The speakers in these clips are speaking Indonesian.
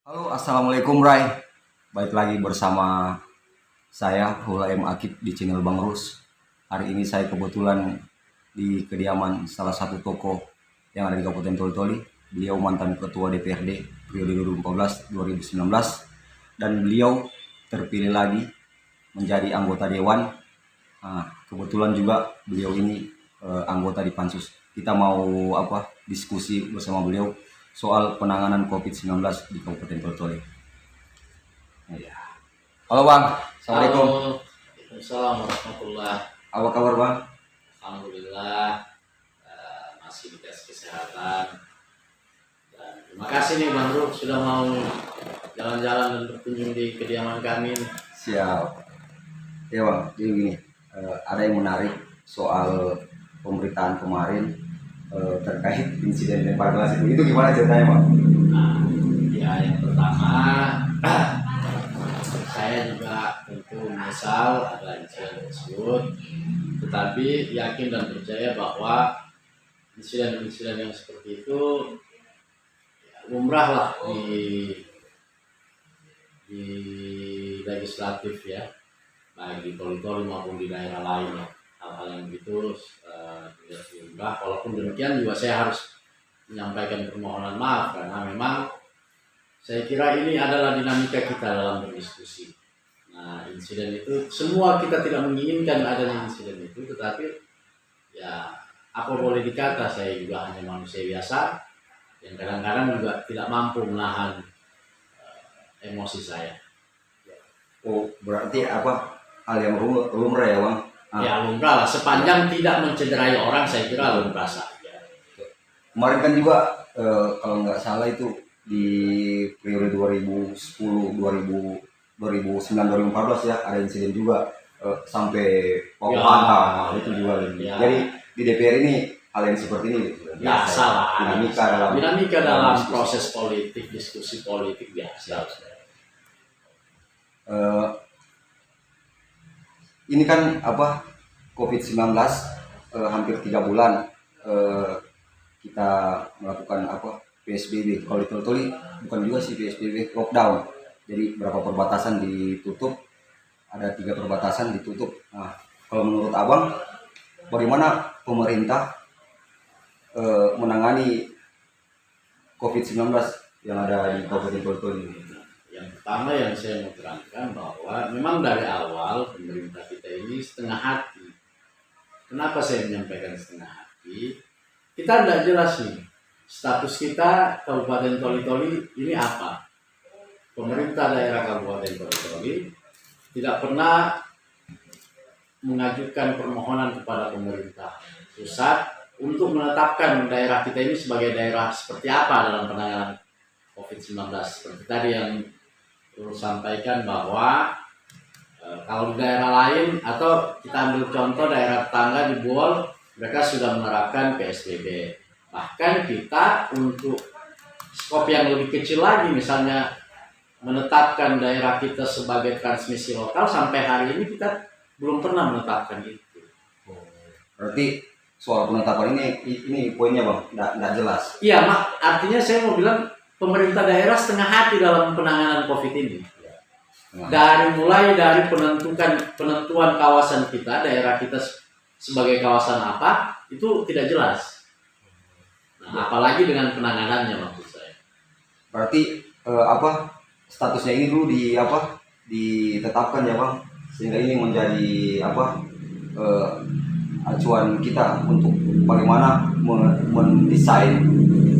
Halo, assalamualaikum Rai. Baik lagi bersama saya Hulaim Akib di channel Bang Rus. Hari ini saya kebetulan di kediaman salah satu tokoh yang ada di Kabupaten Toli-Toli. Beliau mantan Ketua DPRD periode 2014-2019 dan beliau terpilih lagi menjadi anggota Dewan. Nah, kebetulan juga beliau ini anggota di Pansus. Kita mau diskusi bersama beliau soal penanganan COVID-19 di Kabupaten Toli-Toli. Ya. Halo Bang, Assalamualaikum. Halo, Waalaikumsalam warahmatullahi. Apa kabar Bang? Alhamdulillah masih dikasih kesehatan. Dan terima kasih nih Bang Ruk sudah mau jalan-jalan dan berkunjung di kediaman kami. Siap. Ya Bang, jadi gini, ada yang menarik soal pemberitaan kemarin terkait insiden lempar gelas itu gimana ceritanya Bang? Nah, ya yang pertama saya juga tentu menyesal ada insiden tersebut, tetapi yakin dan percaya bahwa insiden-insiden yang seperti itu ya, lumrah lah di legislatif ya, baik di Toli-Toli maupun di daerah lain ya. Hal-hal yang begitu tidak lumrah. Walaupun demikian juga saya harus menyampaikan permohonan maaf karena memang saya kira ini adalah dinamika kita dalam berdiskusi. Nah, insiden itu semua kita tidak menginginkan adanya insiden itu, tetapi ya apa boleh dikata, saya juga hanya manusia biasa yang kadang-kadang juga tidak mampu menahan emosi saya. Oh, berarti hal yang lumrah ya Bang? Ya lumrah lah, sepanjang tidak mencederai orang saya kira lumrah saja. Kemarin kan juga kalau nggak salah itu di periode 2010, 2009, 2014 ya ada insiden juga sampai pokok itu juga. Ya. Jadi di DPR ini hal yang seperti ini biasa lah, dinamika dalam proses politik, diskusi politik biasa. Ini kan COVID-19 hampir 3 bulan kita melakukan PSBB. Kalau di Toli-Toli bukan juga sih PSBB, lockdown. Jadi berapa perbatasan ditutup, ada 3 perbatasan ditutup. Nah, kalau menurut Abang, bagaimana pemerintah menangani COVID-19 yang ada di Kabupaten Toli-Toli? Yang pertama yang saya mau terangkan bahwa memang dari awal pemerintah kita ini setengah hati. Kenapa saya menyampaikan setengah hati? Kita tidak jelas nih status kita Kabupaten Toli-Toli ini apa. Pemerintah daerah Kabupaten Toli-Toli tidak pernah mengajukan permohonan kepada pemerintah pusat untuk menetapkan daerah kita ini sebagai daerah seperti apa dalam penanganan COVID-19. Seperti tadi yang sampaikan bahwa kalau di daerah lain atau kita ambil contoh daerah tetangga di Buol, mereka sudah menerapkan PSBB. Bahkan kita untuk skop yang lebih kecil lagi, misalnya menetapkan daerah kita sebagai transmisi lokal, sampai hari ini kita belum pernah menetapkan itu. Berarti soal penetapan ini poinnya Bang, tidak jelas. Iya, artinya saya mau bilang pemerintah daerah setengah hati dalam penanganan COVID ini. Mulai dari penentuan kawasan kita, daerah kita sebagai kawasan apa, itu tidak jelas. Nah, apalagi dengan penanganannya maksud saya. Berarti statusnya ini dulu ditetapkan ya Bang, sehingga ini menjadi acuan kita untuk bagaimana mendesain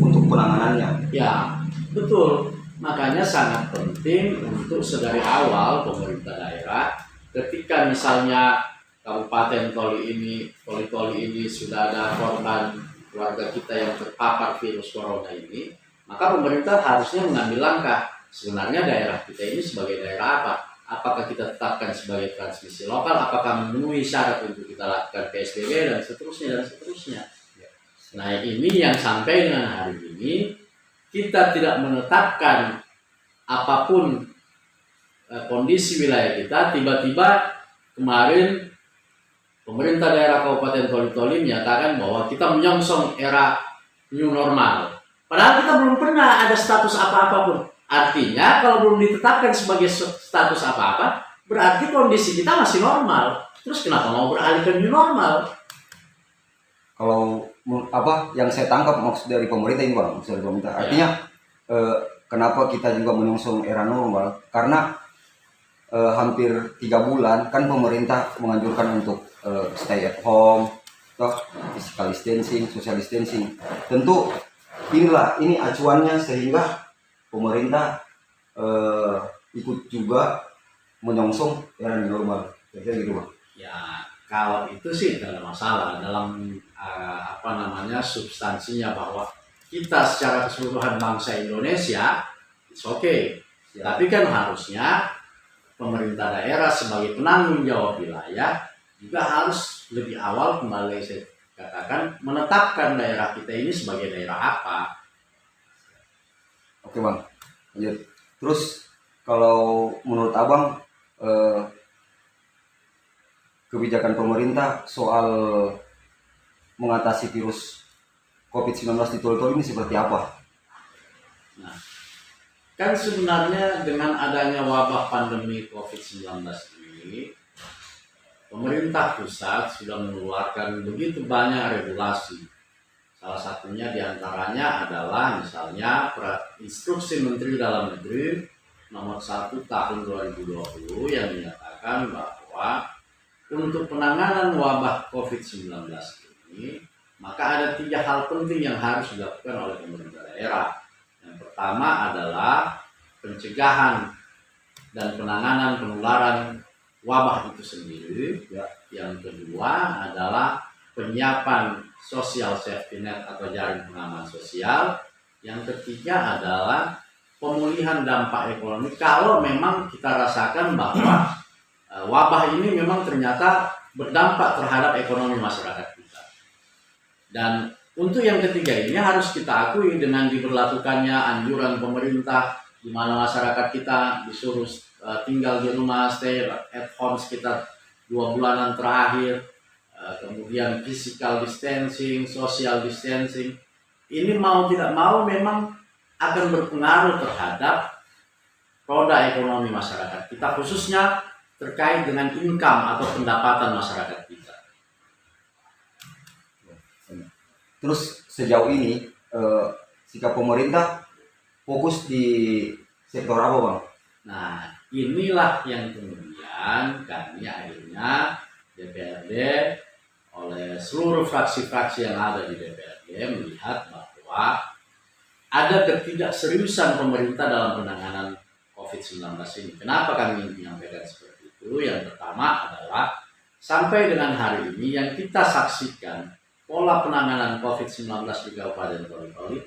untuk penanganannya. Ya, betul. Makanya sangat penting untuk sedari awal pemerintah daerah ketika misalnya Kabupaten Toli-Toli ini sudah ada korban warga kita yang terpapar virus corona ini, maka pemerintah harusnya mengambil langkah. Sebenarnya daerah kita ini sebagai daerah apa? Apakah kita tetapkan sebagai transmisi lokal? Apakah memenuhi syarat untuk kita lakukan PSBB dan seterusnya dan seterusnya? Nah, ini yang sampai dengan hari ini kita tidak menetapkan apapun kondisi wilayah kita. Tiba-tiba kemarin pemerintah daerah Kabupaten Toli-Toli menyatakan bahwa kita menyongsong era new normal. Padahal kita belum pernah ada status apa-apapun. Artinya kalau belum ditetapkan sebagai status apa-apa, berarti kondisi kita masih normal. Terus kenapa mau beralih ke new normal? Kalau apa yang saya tangkap maksud dari pemerintah ini bang, maksud dari pemerintah artinya kenapa kita juga menyongsong era normal karena hampir 3 bulan kan pemerintah menganjurkan untuk stay at home, toh physical distancing, social distancing. Tentu ini acuannya sehingga pemerintah ikut juga menyongsong era normal. Kira-kira gitu bang. Ya kalau itu sih tidak ada masalah dalam substansinya bahwa kita secara keseluruhan bangsa Indonesia it's okay. Tapi kan harusnya pemerintah daerah sebagai penanggung jawab wilayah juga harus lebih awal kembali saya katakan menetapkan daerah kita ini sebagai daerah apa. Oke bang, lanjut. Terus kalau menurut abang kebijakan pemerintah soal mengatasi virus COVID-19 di Tol-Tol ini seperti apa? Nah, kan sebenarnya dengan adanya wabah pandemi COVID-19 ini, pemerintah pusat sudah mengeluarkan begitu banyak regulasi. Salah satunya diantaranya adalah misalnya Instruksi Menteri Dalam Negeri nomor 1 tahun 2020 yang menyatakan bahwa untuk penanganan wabah COVID-19 ini, maka ada 3 hal penting yang harus dilakukan oleh pemerintah daerah. Yang pertama adalah pencegahan dan penanganan penularan wabah itu sendiri. Yang kedua adalah penyiapan social safety net atau jaring pengaman sosial. Yang ketiga adalah pemulihan dampak ekonomi kalau memang kita rasakan bahwa wabah ini memang ternyata berdampak terhadap ekonomi masyarakat kita. Dan untuk yang ketiga ini harus kita akui dengan diberlakukannya anjuran pemerintah di mana masyarakat kita disuruh tinggal di rumah, stay at home sekitar 2 bulanan terakhir, kemudian physical distancing, social distancing. Ini mau tidak mau memang akan berpengaruh terhadap roda ekonomi masyarakat kita, khususnya terkait dengan income atau pendapatan masyarakat kita. Terus sejauh ini sikap pemerintah fokus di sektor apa bang? Nah inilah yang kemudian kami akhirnya DPRD oleh seluruh fraksi-fraksi yang ada di DPRD melihat bahwa ada ketidakseriusan pemerintah dalam penanganan COVID-19 ini. Kenapa kami menyampaikan seperti itu? Yang pertama adalah sampai dengan hari ini yang kita saksikan pola penanganan COVID-19 di Kabupaten Toli-Toli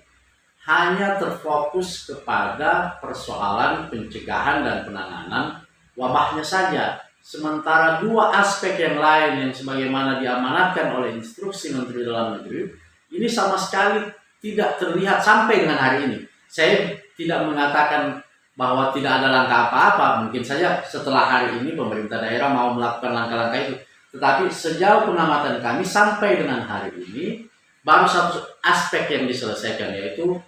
hanya terfokus kepada persoalan pencegahan dan penanganan wabahnya saja. Sementara 2 aspek yang lain yang sebagaimana diamanatkan oleh Instruksi Menteri Dalam Negeri ini sama sekali tidak terlihat sampai dengan hari ini. Saya tidak mengatakan bahwa tidak ada langkah apa-apa. Mungkin saja setelah hari ini pemerintah daerah mau melakukan langkah-langkah itu. Tetapi sejauh pengamatan kami sampai dengan hari ini baru 1 aspek yang diselesaikan, yaitu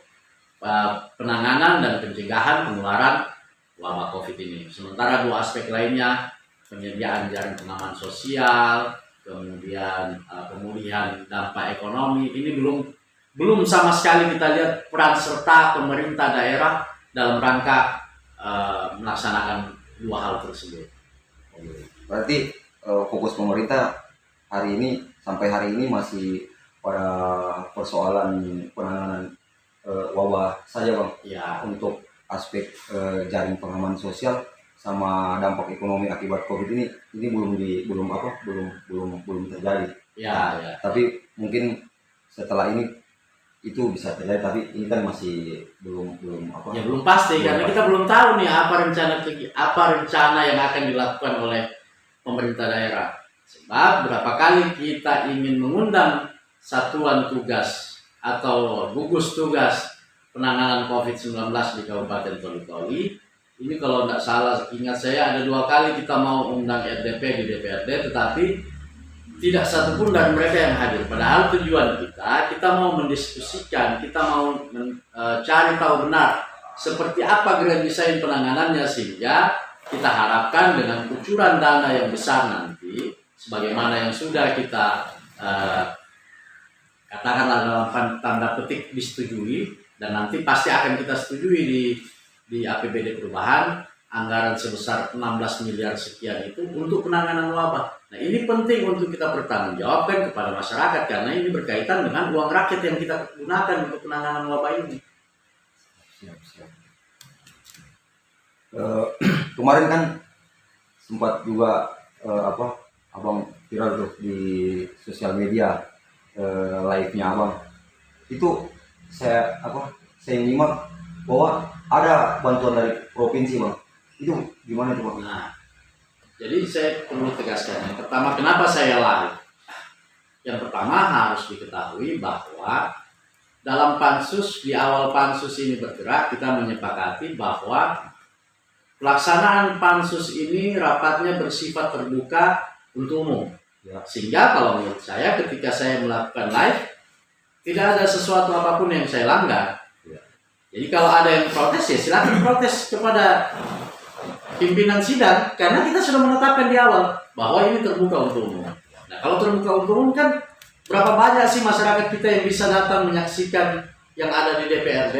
penanganan dan pencegahan penularan wabah COVID ini. Sementara 2 aspek lainnya, penyediaan jaring pengaman sosial, kemudian pemulihan dampak ekonomi, ini belum sama sekali kita lihat peran serta pemerintah daerah dalam rangka melaksanakan 2 hal tersebut. Berarti fokus pemerintah sampai hari ini masih pada persoalan penanganan wabah saja bang. Ya. Untuk aspek jaring pengaman sosial sama dampak ekonomi akibat COVID ini belum terjadi. Ya. Tapi mungkin setelah ini itu bisa terjadi, tapi ini kan masih belum Ya belum pasti karena kita belum tahu nih apa rencana yang akan dilakukan oleh pemerintah daerah. Sebab berapa kali kita ingin mengundang satuan tugas atau gugus tugas penanganan COVID-19 di Kabupaten Toli-Toli. Ini kalau tidak salah, ingat saya ada 2 kali kita mau undang RDP di DPRD, tetapi tidak satupun dari mereka yang hadir. Padahal tujuan kita mau mendiskusikan, kita mau cari tahu benar seperti apa grand design penanganannya, sehingga kita harapkan dengan kucuran dana yang besar nanti, sebagaimana yang sudah kita katakanlah dalam tanda petik disetujui, dan nanti pasti akan kita setujui di APBD perubahan, anggaran sebesar 16 miliar sekian itu untuk penanganan wabah. Nah, ini penting untuk kita pertanggungjawabkan kepada masyarakat, karena ini berkaitan dengan uang rakyat yang kita gunakan untuk penanganan wabah ini. Siap. Kemarin kan sempat juga abang viral tuh di sosial media, live-nya abang itu saya nyimak bahwa ada bantuan dari provinsi bang, itu gimana tuh bang? Nah, jadi saya perlu tegaskan, yang pertama kenapa saya lari. Yang pertama harus diketahui bahwa dalam pansus, di awal pansus ini bergerak, kita menyepakati bahwa pelaksanaan pansus ini rapatnya bersifat terbuka untuk umum. Ya. Sehingga kalau menurut saya ketika saya melakukan live, tidak ada sesuatu apapun yang saya langgar. Ya. Jadi kalau ada yang protes, ya silakan protes kepada pimpinan sidang, karena kita sudah menetapkan di awal bahwa ini terbuka untuk umum. Nah, kalau terbuka untuk umum kan berapa banyak sih masyarakat kita yang bisa datang menyaksikan yang ada di DPRD?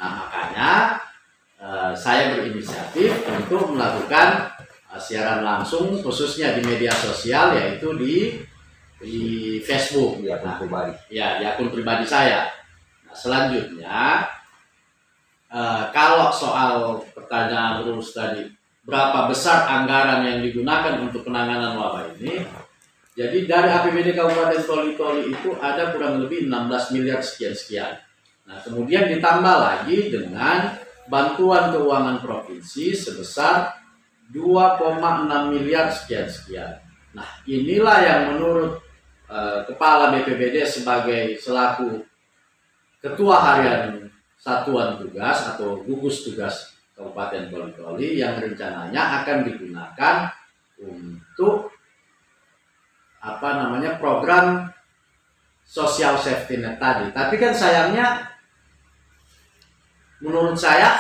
Nah, makanya saya berinisiatif untuk melakukan siaran langsung, khususnya di media sosial, yaitu di Facebook. Di akun pribadi. Ya, di akun pribadi saya. Nah, selanjutnya, kalau soal pertanyaan Rus tadi, berapa besar anggaran yang digunakan untuk penanganan wabah ini? Jadi dari APBD Kabupaten Toli-Toli itu ada kurang lebih 16 miliar sekian-sekian. Nah, kemudian ditambah lagi dengan bantuan keuangan provinsi sebesar 2,6 miliar sekian-sekian. Nah, inilah yang menurut Kepala BPBD sebagai selaku Ketua Harian Satuan Tugas atau Gugus Tugas Kabupaten Toli-Toli yang rencananya akan digunakan untuk program social safety net tadi. Tapi kan sayangnya menurut saya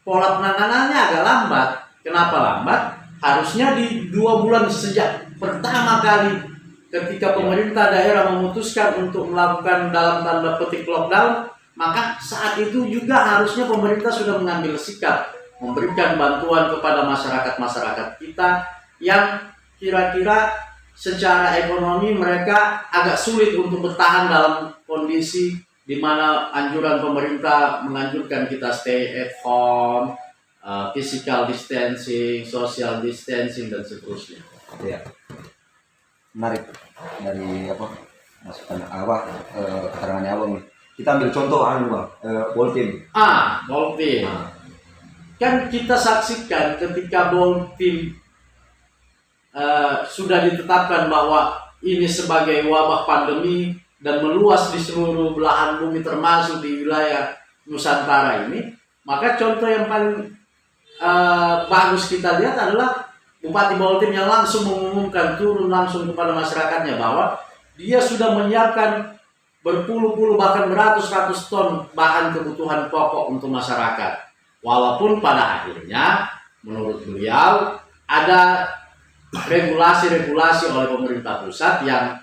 pola penanganannya agak lambat. Kenapa lambat? Harusnya di 2 bulan sejak pertama kali ketika pemerintah daerah memutuskan untuk melakukan dalam tanda petik lockdown, maka saat itu juga harusnya pemerintah sudah mengambil sikap memberikan bantuan kepada masyarakat-masyarakat kita yang kira-kira secara ekonomi mereka agak sulit untuk bertahan dalam kondisi di mana anjuran pemerintah menganjurkan kita stay at home, physical distancing, social distancing, dan seterusnya. Ya. Menarik dari masukan keterangannya abang nih. Kita ambil contoh bang, Boltim. Boltim. Kan kita saksikan ketika Boltim sudah ditetapkan bahwa ini sebagai wabah pandemi dan meluas di seluruh belahan bumi termasuk di wilayah Nusantara ini, maka contoh yang paling bagus kita lihat adalah Bupati Boltim yang langsung mengumumkan, turun langsung kepada masyarakatnya bahwa dia sudah menyiapkan berpuluh-puluh bahkan beratus-ratus ton bahan kebutuhan pokok untuk masyarakat. Walaupun pada akhirnya menurut beliau ada regulasi-regulasi oleh pemerintah pusat yang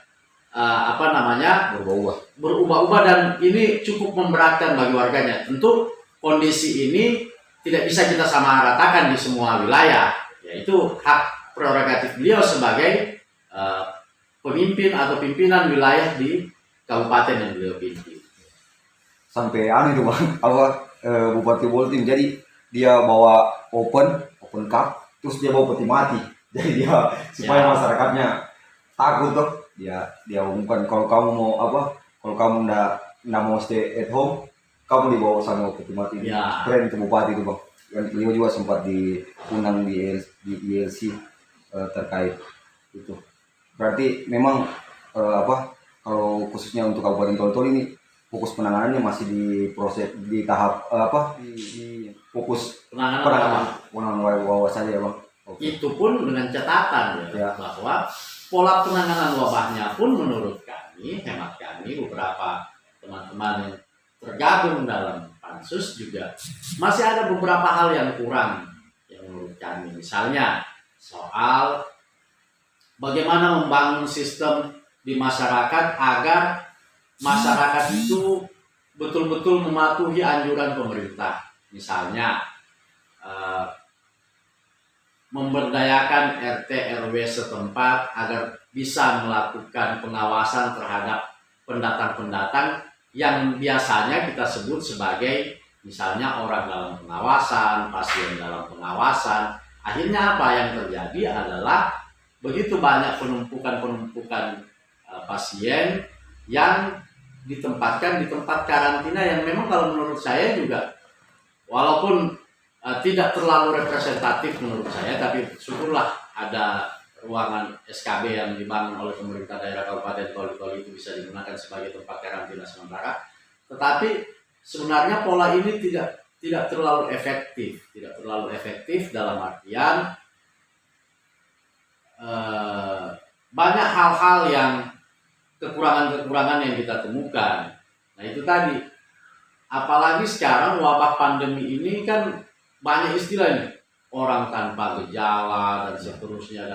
berubah-ubah dan ini cukup memberatkan bagi warganya. Tentu kondisi ini tidak bisa kita samaratakan di semua wilayah. Yaitu hak prerogatif beliau sebagai pemimpin atau pimpinan wilayah di kabupaten yang beliau pimpin. Sampai itu bang, Bupati Boltim, jadi dia bawa open cup, terus dia bawa peti mati, jadi dia supaya masyarakatnya takut tuh, dia umumkan kalau kamu nggak mau stay at home, kamu dibawa sama peti mati. Keren itu Bupati itu bang. Dan beliau juga sempat diundang di ILC terkait itu. Berarti memang kalau khususnya untuk Kabupaten Toli-Toli ini fokus penanganannya masih di proses di tahap di fokus penanganan wabah saja ya bang. Itu pun dengan catatan bahwa pola penanganan wabahnya pun menurut kami, hemat kami, beberapa teman-teman yang tergabung dalam pansus juga masih ada beberapa hal yang kurang yang menurut kami. Misalnya soal bagaimana membangun sistem di masyarakat agar masyarakat itu betul-betul mematuhi anjuran pemerintah. Misalnya memberdayakan RT RW setempat agar bisa melakukan pengawasan terhadap pendatang-pendatang yang biasanya kita sebut sebagai misalnya orang dalam pengawasan, pasien dalam pengawasan. Akhirnya apa yang terjadi adalah begitu banyak penumpukan pasien yang ditempatkan di tempat karantina yang memang kalau menurut saya juga walaupun tidak terlalu representatif menurut saya, tapi syukurlah ada ruangan SKB yang dibangun oleh pemerintah daerah Kabupaten Toli-Toli itu bisa digunakan sebagai tempat karantina sementara. Tetapi sebenarnya pola ini tidak terlalu efektif dalam artian banyak hal-hal yang kekurangan-kekurangan yang kita temukan. Nah itu tadi, apalagi sekarang wabah pandemi ini kan banyak istilahnya, orang tanpa gejala dan seterusnya.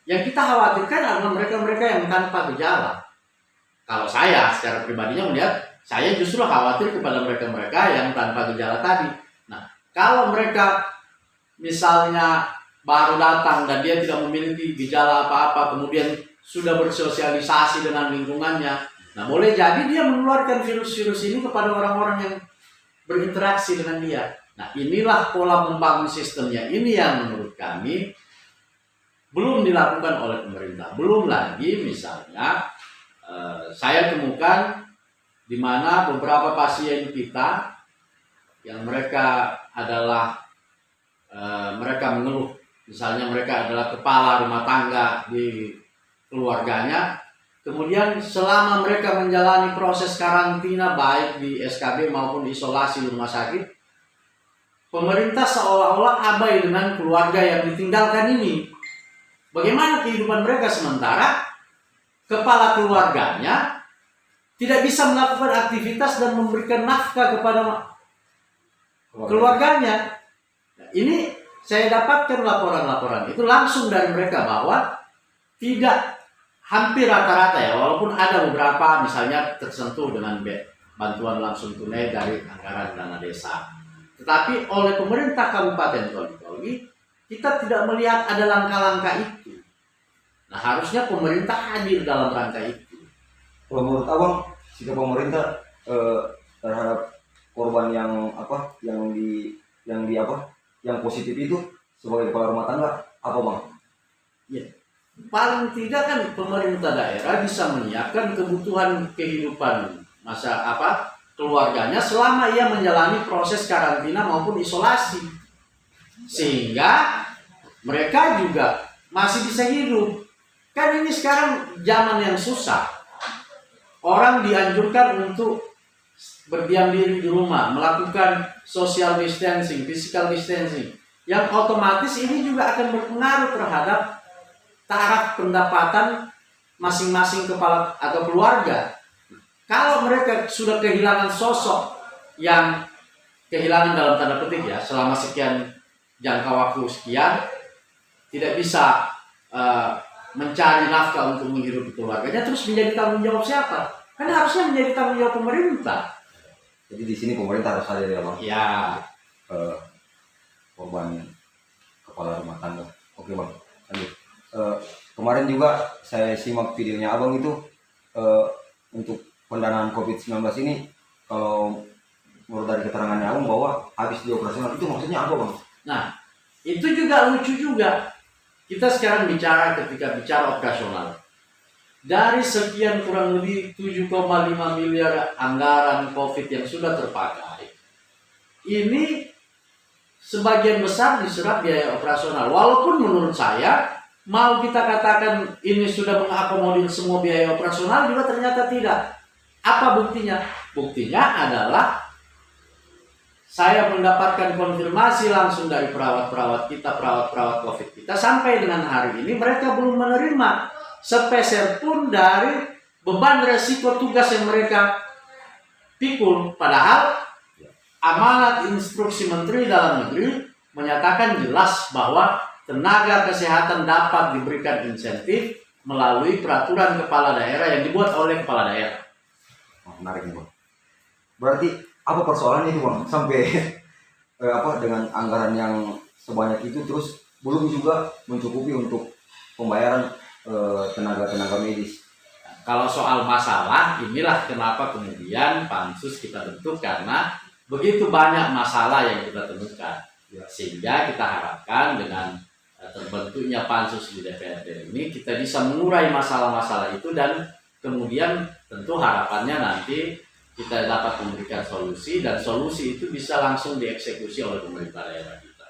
Yang kita khawatirkan adalah mereka-mereka yang tanpa gejala. Kalau saya secara pribadinya melihat, saya justru khawatir kepada mereka-mereka yang tanpa gejala tadi. Nah, kalau mereka misalnya baru datang dan dia tidak memiliki gejala apa-apa, kemudian sudah bersosialisasi dengan lingkungannya, nah boleh jadi dia menularkan virus-virus ini kepada orang-orang yang berinteraksi dengan dia. Nah inilah pola membangun sistemnya ini yang menurut kami belum dilakukan oleh pemerintah. Belum lagi misalnya saya temukan di mana beberapa pasien kita yang mereka adalah mereka mengeluh, misalnya mereka adalah kepala rumah tangga di keluarganya, kemudian selama mereka menjalani proses karantina baik di SKB maupun isolasi di rumah sakit, pemerintah seolah-olah abai dengan keluarga yang ditinggalkan ini. Bagaimana kehidupan mereka sementara kepala keluarganya tidak bisa melakukan aktivitas dan memberikan nafkah kepada keluarganya. Nah, ini saya dapatkan laporan-laporan itu langsung dari mereka bahwa tidak hampir rata-rata ya, walaupun ada beberapa misalnya tersentuh dengan bantuan langsung tunai dari anggaran dana desa. Tetapi oleh pemerintah Kabupaten Toli-Toli kita tidak melihat ada langkah-langkah itu. Nah harusnya pemerintah hadir dalam rangka itu. Kalau menurut abang, sikap pemerintah terhadap korban yang positif itu sebagai kepala rumah tangga apa bang? Ya, paling tidak kan pemerintah daerah bisa menyiapkan kebutuhan kehidupan keluarganya selama ia menjalani proses karantina maupun isolasi, sehingga mereka juga masih bisa hidup. Kan ini sekarang zaman yang susah, orang dianjurkan untuk berdiam diri di rumah, melakukan social distancing, physical distancing, yang otomatis ini juga akan berpengaruh terhadap taraf pendapatan masing-masing kepala atau keluarga. Kalau mereka sudah kehilangan sosok yang kehilangan dalam tanda petik ya, selama sekian jangka waktu sekian, tidak bisa mencari nafkah untuk menghidupi keluarganya, terus menjadi tanggung jawab siapa? Kan harusnya menjadi tanggung jawab pemerintah. Jadi di sini pemerintah harus hadir ya bang? Ya. Korban kepala rumah tangga. Oke bang, lanjut. Kemarin juga saya simak videonya abang itu untuk pendanaan COVID-19 ini, kalau menurut dari keterangannya abang bahwa habis di operasional, itu maksudnya apa bang? Nah, itu juga lucu juga. Kita sekarang ketika bicara operasional, dari sekian kurang lebih 7,5 miliar anggaran COVID yang sudah terpakai, ini sebagian besar diserap biaya operasional. Walaupun menurut saya, mau kita katakan ini sudah mengakomodir semua biaya operasional, juga ternyata tidak. Apa buktinya? Buktinya adalah saya mendapatkan konfirmasi langsung dari perawat-perawat kita, perawat-perawat COVID kita, sampai dengan hari ini mereka belum menerima sepeser pun dari beban resiko tugas yang mereka pikul. Padahal amanat instruksi Menteri Dalam Negeri menyatakan jelas bahwa tenaga kesehatan dapat diberikan insentif melalui peraturan kepala daerah yang dibuat oleh kepala daerah. Oh, menarik nih bang. Berarti apa persoalannya itu bang sampai dengan anggaran yang sebanyak itu terus belum juga mencukupi untuk pembayaran tenaga medis. Kalau soal masalah, inilah kenapa kemudian pansus kita bentuk, karena begitu banyak masalah yang kita temukan. Sehingga kita harapkan dengan terbentuknya pansus di DPRD ini, kita bisa mengurai masalah-masalah itu, dan kemudian tentu harapannya nanti kita dapat memberikan solusi, dan solusi itu bisa langsung dieksekusi oleh pemerintah daerah kita.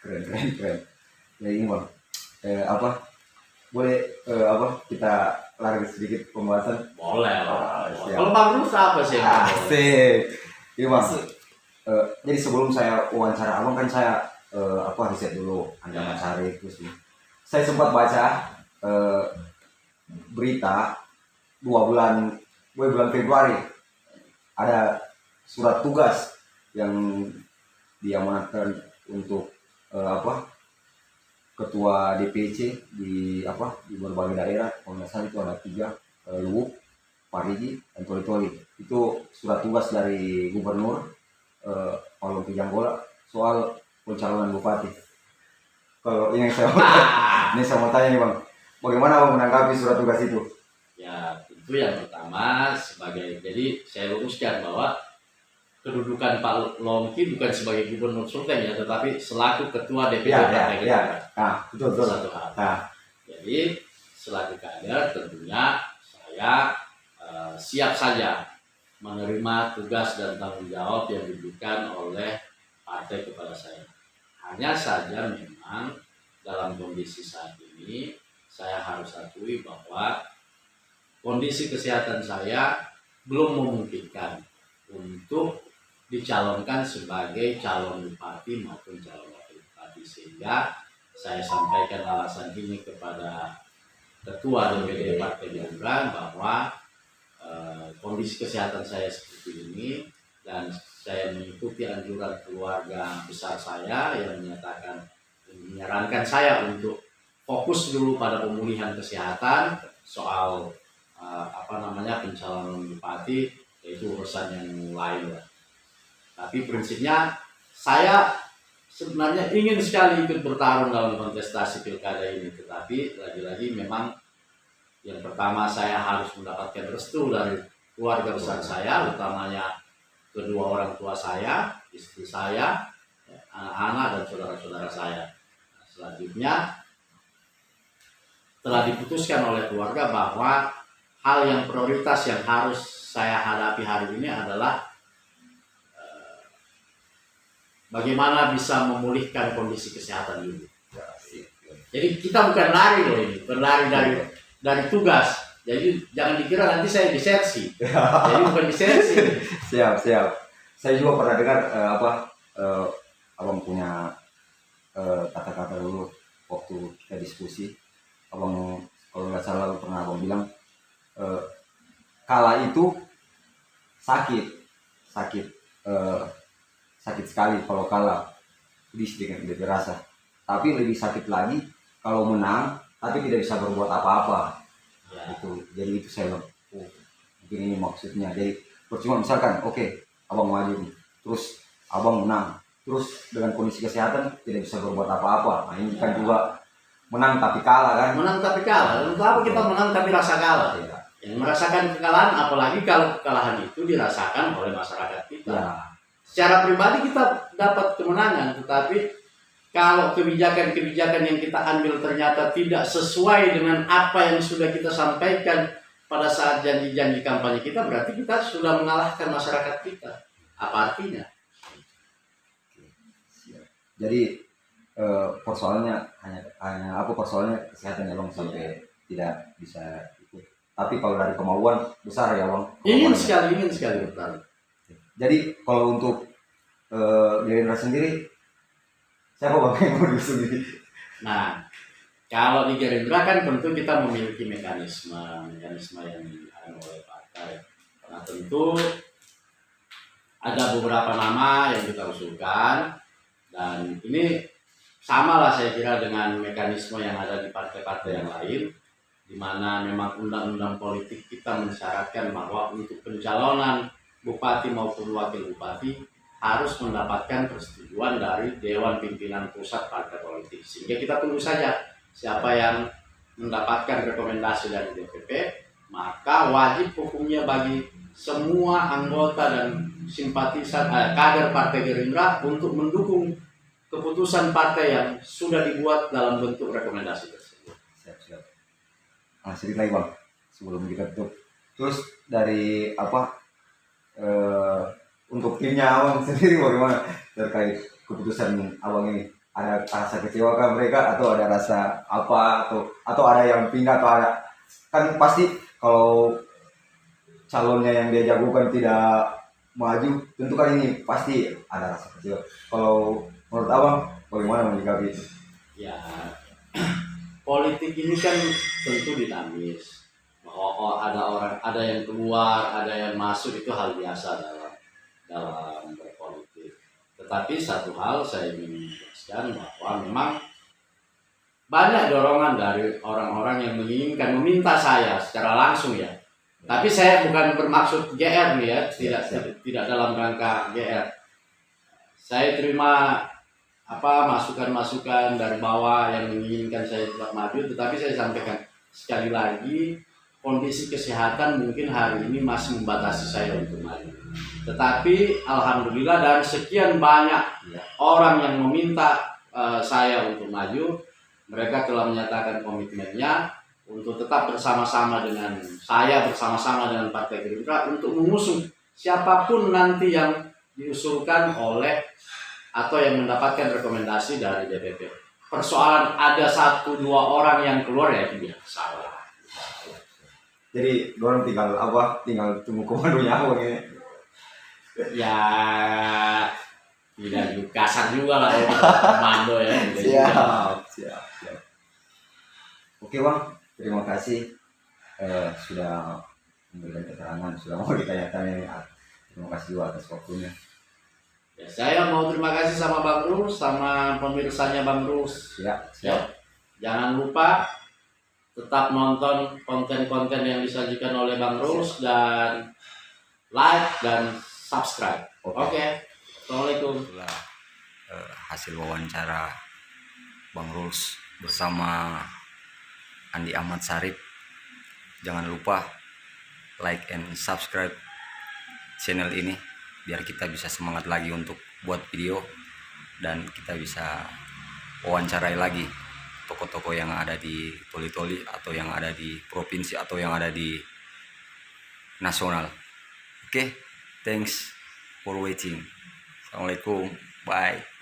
Keren. Ya ini bang, boleh kita lari sedikit pembahasan? Boleh. Siap. Kalau Bang Rus apa sih? Asik. Iya bang. Jadi sebelum saya wawancara abang kan saya riset dulu Ancaman Sari, terus saya sempat baca berita 2 bulan Februari ada surat tugas yang diamanatkan untuk ketua DPC di berbagai daerah. Kalau nggak salah itu ada 3, Luwuk, Parigi, dan Toli-Toli. Itu surat tugas dari Gubernur Paulo Kijanggola soal pencalonan bupati. Kalau ini saya mau tanya nih bang, bagaimana bang menanggapi surat tugas itu? Ya tentu yang pertama jadi saya luruskan bahwa kedudukan Pak Longki bukan sebagai gubernur Sulteng ya, tetapi selaku ketua DPD Partai Gerindra. Betul. Satu hal. Jadi selaku kader tentunya saya siap saja menerima tugas dan tanggung jawab yang diberikan oleh partai kepada saya. Hanya saja memang dalam kondisi saat ini saya harus akui bahwa kondisi kesehatan saya belum memungkinkan untuk dicalonkan sebagai calon bupati maupun calon wakil bupati, sehingga saya sampaikan alasan ini kepada ketua DPD Partai Gerindra bahwa kondisi kesehatan saya seperti ini, dan saya mengikuti anjuran keluarga besar saya yang menyarankan saya untuk fokus dulu pada pemulihan kesehatan. Soal pencalonan bupati yaitu urusan yang lain lah. Tapi prinsipnya saya sebenarnya ingin sekali ikut bertarung dalam kontestasi pilkada ini, tetapi lagi-lagi memang yang pertama saya harus mendapatkan restu dari keluarga besar saya, utamanya kedua orang tua saya, istri saya, anak-anak, dan saudara-saudara saya. Selanjutnya telah diputuskan oleh keluarga bahwa hal yang prioritas yang harus saya hadapi hari ini adalah bagaimana bisa memulihkan kondisi kesehatan dulu. Jadi kita bukan lari loh ini, berlari dari tugas. Jadi jangan dikira nanti saya disersi. Jadi bukan disersi. Siap. Saya juga pernah dengar abang punya kata-kata dulu waktu kita diskusi. Abang kalau nggak salah pernah abang bilang kala itu sakit sekali kalau kalah, sedikit dirasa. Tapi lebih sakit lagi kalau menang tapi tidak bisa berbuat apa-apa. Ya. Jadi itu saya mungkin ini maksudnya. Jadi percuma misalkan abang maju nih, terus abang menang, terus dengan kondisi kesehatan tidak bisa berbuat apa-apa. Nah ini kan juga menang tapi kalah kan? Menang tapi kalah. Untuk apa kita menang tapi rasa kalah? Ya. Yang merasakan kekalahan, apalagi kalau kekalahan itu dirasakan oleh masyarakat kita. Ya. Secara pribadi kita dapat kemenangan, tetapi kalau kebijakan-kebijakan yang kita ambil ternyata tidak sesuai dengan apa yang sudah kita sampaikan pada saat janji-janji kampanye kita, berarti kita sudah mengalahkan masyarakat kita. Apa artinya? Jadi persoalannya hanya persoalannya kesehatan ya bang, sampai tidak bisa ikut. Tapi kalau dari kemauan besar ya bang. Ingin sekali bertarung. Jadi kalau untuk Gerindra sendiri, siapa bang yang mau diusung ini? Nah, kalau di Gerindra kan tentu kita memiliki mekanisme yang dilakukan oleh partai. Baik. Nah, tentu ada beberapa nama yang kita usulkan, dan ini sama lah saya kira dengan mekanisme yang ada di partai-partai yang lain, di mana memang undang-undang politik kita mensyaratkan bahwa untuk pencalonan bupati maupun wakil bupati harus mendapatkan persetujuan dari Dewan Pimpinan Pusat Partai Politik. Sehingga kita tunggu saja siapa yang mendapatkan rekomendasi dari DPP, maka wajib hukumnya bagi semua anggota dan simpatisan kader Partai Gerindra untuk mendukung keputusan partai yang sudah dibuat dalam bentuk rekomendasi tersebut. Siap. Nah, sedikit lagi Bang, sebelum kita tutup. Terus dari untuk timnya Abang sendiri bagaimana terkait keputusan Abang ini? Ada rasa kecewa kan mereka, atau ada rasa apa, atau ada yang pindah, atau ada, kan pasti kalau calonnya yang dia jagokan tidak maju, tentu kan ini pasti ada rasa kecewa. Kalau menurut Abang bagaimana menyikapi itu? Ya, politik ini kan tentu dinamis. Ada yang keluar, ada yang masuk, itu hal biasa dalam berpolitik. Tetapi satu hal saya ingin menjelaskan bahwa memang banyak dorongan dari orang-orang yang meminta saya secara langsung ya. Tapi saya bukan bermaksud GR nih ya, tidak dalam rangka GR. Saya terima masukan-masukan dari bawah yang menginginkan saya tetap maju, tetapi saya sampaikan sekali lagi, kondisi kesehatan mungkin hari ini masih membatasi saya untuk maju. Tetapi alhamdulillah dan sekian banyak orang yang meminta saya untuk maju, mereka telah menyatakan komitmennya untuk tetap bersama-sama dengan saya, bersama-sama dengan Partai Gerindra untuk mengusung siapapun nanti yang diusulkan oleh atau yang mendapatkan rekomendasi dari DPP. Persoalan ada 1-2 orang yang keluar ya itu biasa. Jadi dorong tinggal tunggu komandonya Abang ini. Ya tidak kasar juga lah ya, komando ya. Siap. Oke Bang, terima kasih sudah memberikan keterangan, sudah mau ditanya-tanya. Terima kasih juga atas waktunya. Ya, saya mau terima kasih sama Bang Rus, sama pemirsanya Bang Rus. Siap. Ya, jangan lupa tetap nonton konten-konten yang disajikan oleh Bang Rus dan like dan subscribe. Oke. Assalamualaikum. Itulah hasil wawancara Bang Rus bersama Andi Ahmad Sarip. Jangan lupa like and subscribe channel ini biar kita bisa semangat lagi untuk buat video dan kita bisa wawancarai lagi tokoh-tokoh yang ada di Toli-Toli atau yang ada di provinsi atau yang ada di nasional. Oke, thanks for watching. Assalamualaikum, bye.